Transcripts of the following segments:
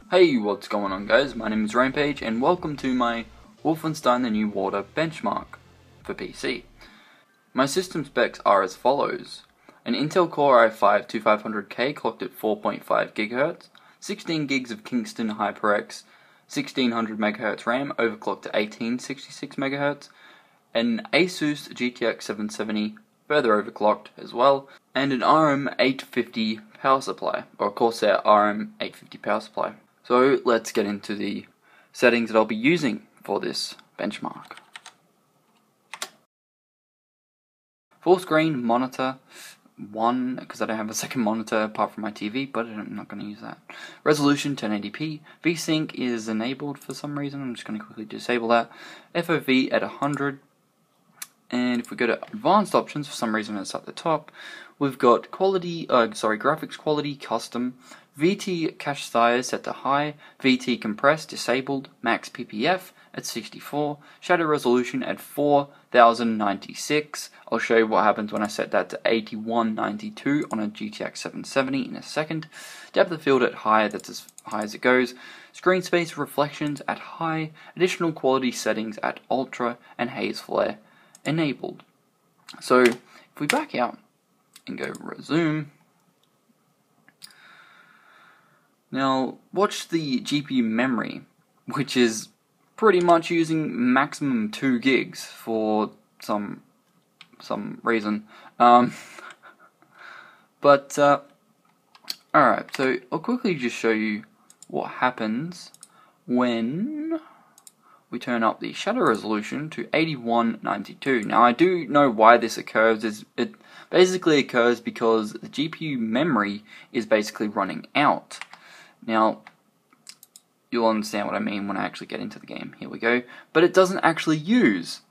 Hey, what's going on guys? My name is RAMPAGE and welcome to my Wolfenstein the New Water benchmark for PC. My system specs are as follows. An Intel Core i5-2500K clocked at 4.5 GHz, 16 gigs of Kingston HyperX, 1600 MHz RAM overclocked to 1866 MHz, an Asus GTX 770 further overclocked as well, and an RM850 power supply, or a Corsair RM850 power supply. So let's get into the settings that I'll be using for this benchmark. Full screen monitor 1, because I don't have a second monitor apart from my TV, but I'm not going to use that. Resolution 1080p. VSync is enabled for some reason. I'm just going to quickly disable that. FOV at 100. And if we go to advanced options, for some reason it's at the top, we've got graphics quality custom, VT cache size set to high, VT compress disabled, max PPF at 64, shadow resolution at 4096. I'll show you what happens when I set that to 8192 on a GTX 770 in a second. Depth of field at high, that's as high as it goes. Screen space reflections at high, additional quality settings at ultra, and haze flare enabled. So if we back out and go resume, now watch the GPU memory, which is pretty much using maximum 2 gigs for some reason. Alright, so I'll quickly just show you what happens when we turn up the shadow resolution to 8192. Now I do know why this occurs. It basically occurs because the GPU memory is basically running out. Now you'll understand what I mean when I actually get into the game. Here we go. But it doesn't actually use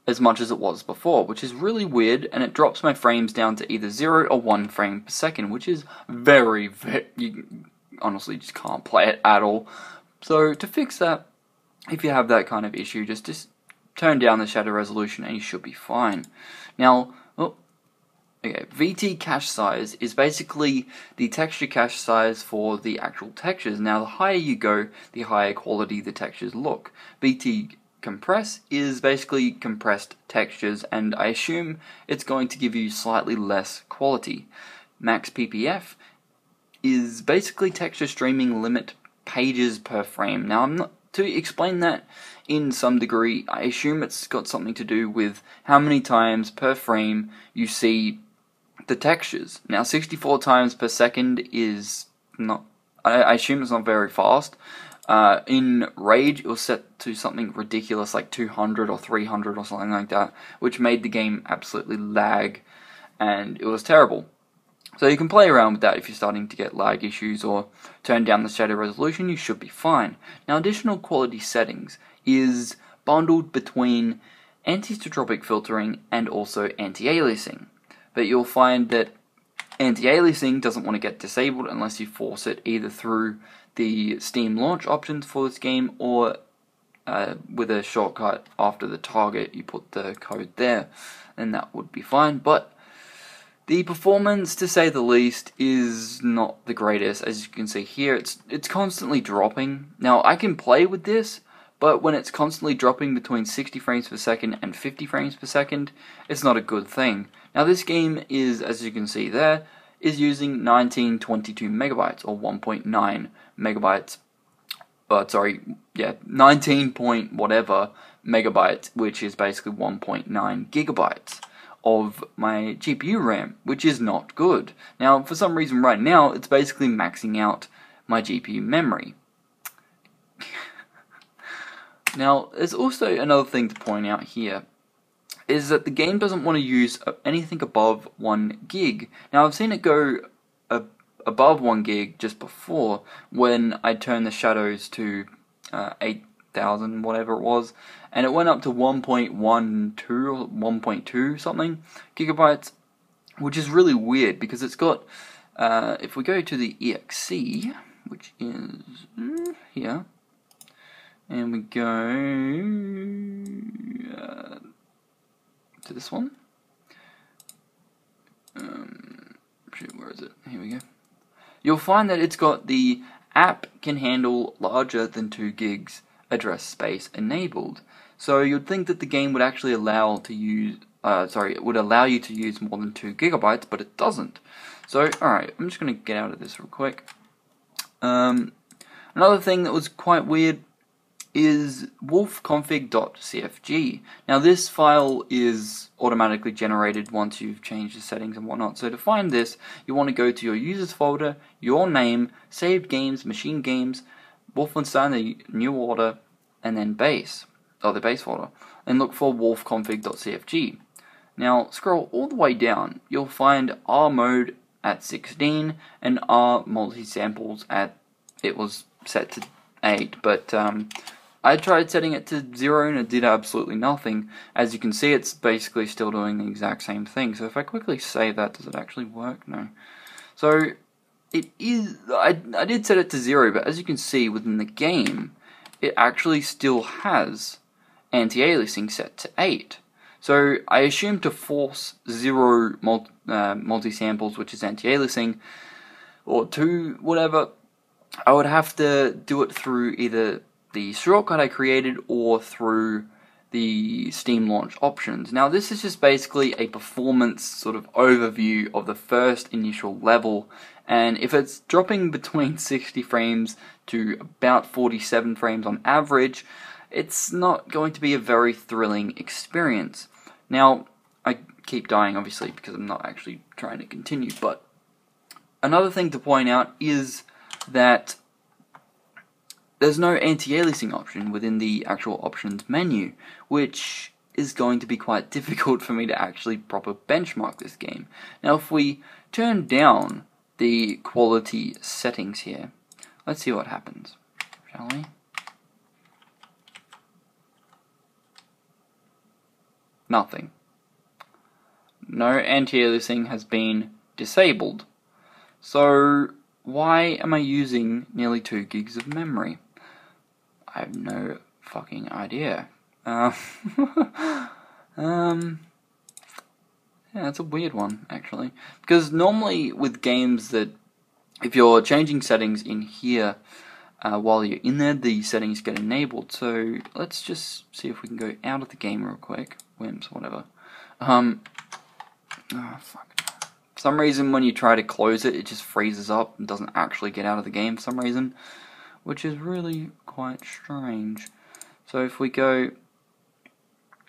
as much as it was before, which is really weird, and it drops my frames down to either 0 or 1 frame per second, which is very you honestly just can't play it at all. So to fix that, if you have that kind of issue, just turn down the shadow resolution and you should be fine. Now, VT cache size is basically the texture cache size for the actual textures. Now, the higher you go, the higher quality the textures look. VT compress is basically compressed textures, and I assume it's going to give you slightly less quality. Max PPF is basically texture streaming limit pages per frame. Now, to explain that in some degree, I assume it's got something to do with how many times per frame you see the textures. Now 64 times per second is not, I assume it's not very fast. In Rage it was set to something ridiculous like 200 or 300 or something like that, which made the game absolutely lag, and it was terrible. So you can play around with that if you're starting to get lag issues, or turn down the shadow resolution, you should be fine. Now additional quality settings is bundled between anisotropic filtering and also anti-aliasing. But you'll find that anti-aliasing doesn't want to get disabled unless you force it either through the Steam launch options for this game, or with a shortcut after the target you put the code there, and that would be fine. But the performance, to say the least, is not the greatest. As you can see here, it's constantly dropping. Now, I can play with this, but when it's constantly dropping between 60 frames per second and 50 frames per second, it's not a good thing. Now, this game is, as you can see there, is using 1922 megabytes, or 1.9 megabytes. 19 point whatever megabytes, which is basically 1.9 gigabytes of my GPU RAM, which is not good. Now, for some reason right now, it's basically maxing out my GPU memory. Now, there's also another thing to point out here, is that the game doesn't want to use anything above 1 gig. Now, I've seen it go above 1 gig just before, when I turned the shadows to 8,000, whatever it was, and it went up to 1.12 or 1.2 something gigabytes, which is really weird because it's got, if we go to the EXE, which is here, and we go to this one, shoot, where is it? Here we go. You'll find that it's got the app can handle larger than 2 gigs address space enabled. So you'd think that the game would actually allow to use, it would allow you to use more than 2 gigabytes, but it doesn't. So, alright, I'm just going to get out of this real quick. Another thing that was quite weird is Config Dot Cfg. Now this file is automatically generated once you've changed the settings and whatnot. So to find this, you want to go to your users folder, your name, saved games, MachineGames, Wolfenstein, the New Order, and then base, the base folder, and look for Config Dot Cfg. Now scroll all the way down, you'll find R mode at 16 and R multi-samples at, it was set to 8, but I tried setting it to 0 and it did absolutely nothing. As you can see, it's basically still doing the exact same thing. So if I quickly save that, does it actually work? No. So it is, I did set it to 0, but as you can see within the game, it actually still has anti-aliasing set to 8. So I assume to force 0 multi-samples, which is anti-aliasing, or 2, whatever, I would have to do it through either the shortcut I created or through the Steam launch options. Now this is just basically a performance sort of overview of the first initial level, and if it's dropping between 60 frames to about 47 frames on average, it's not going to be a very thrilling experience. Now I keep dying obviously because I'm not actually trying to continue, but another thing to point out is that there's no anti-aliasing option within the actual options menu, which is going to be quite difficult for me to actually proper benchmark this game. Now if we turn down the quality settings here, let's see what happens, shall we? Nothing. No anti-aliasing has been disabled. So why am I using nearly 2 gigs of memory? I have no fucking idea. Yeah, that's a weird one, actually. Because normally with games that, if you're changing settings in here while you're in there, the settings get enabled. So let's just see if we can go out of the game real quick. Whims, whatever. Oh, fuck. For some reason, when you try to close it, it just freezes up and doesn't actually get out of the game for some reason, which is really quite strange. So if we go,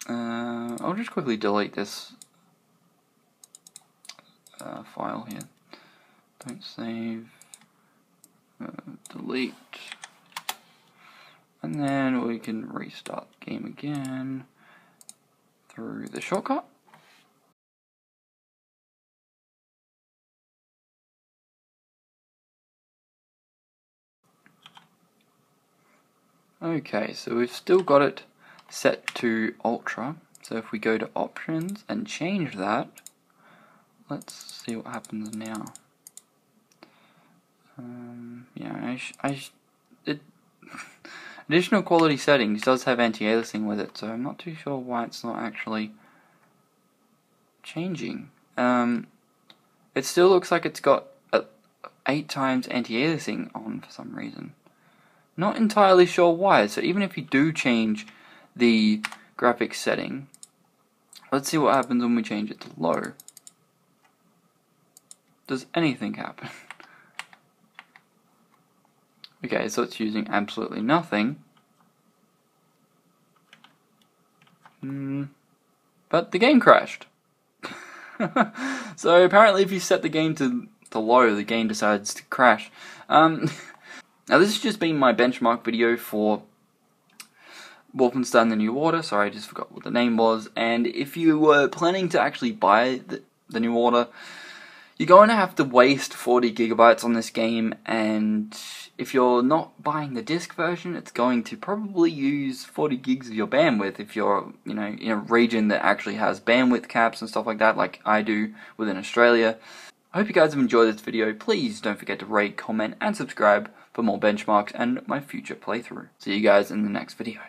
I'll just quickly delete this file here. Don't save, delete, and then we can restart the game again through the shortcut. Okay, so we've still got it set to Ultra. So if we go to Options and change that, let's see what happens now. Yeah, additional quality settings does have anti-aliasing with it, so I'm not too sure why it's not actually changing. It still looks like it's got 8 times anti-aliasing on for some reason. Not entirely sure why. So even if you do change the graphics setting, let's see what happens when we change it to low. Does anything happen? Okay, so it's using absolutely nothing. But the game crashed. So apparently if you set the game to low, the game decides to crash. Now this has just been my benchmark video for Wolfenstein the New Order. Sorry, I just forgot what the name was. And if you were planning to actually buy the New Order, you're going to have to waste 40 gigabytes on this game, and if you're not buying the disc version, it's going to probably use 40 gigs of your bandwidth if you're, you know, in a region that actually has bandwidth caps and stuff like that, like I do within Australia. I hope you guys have enjoyed this video. Please don't forget to rate, comment, and subscribe for more benchmarks and my future playthrough. See you guys in the next video.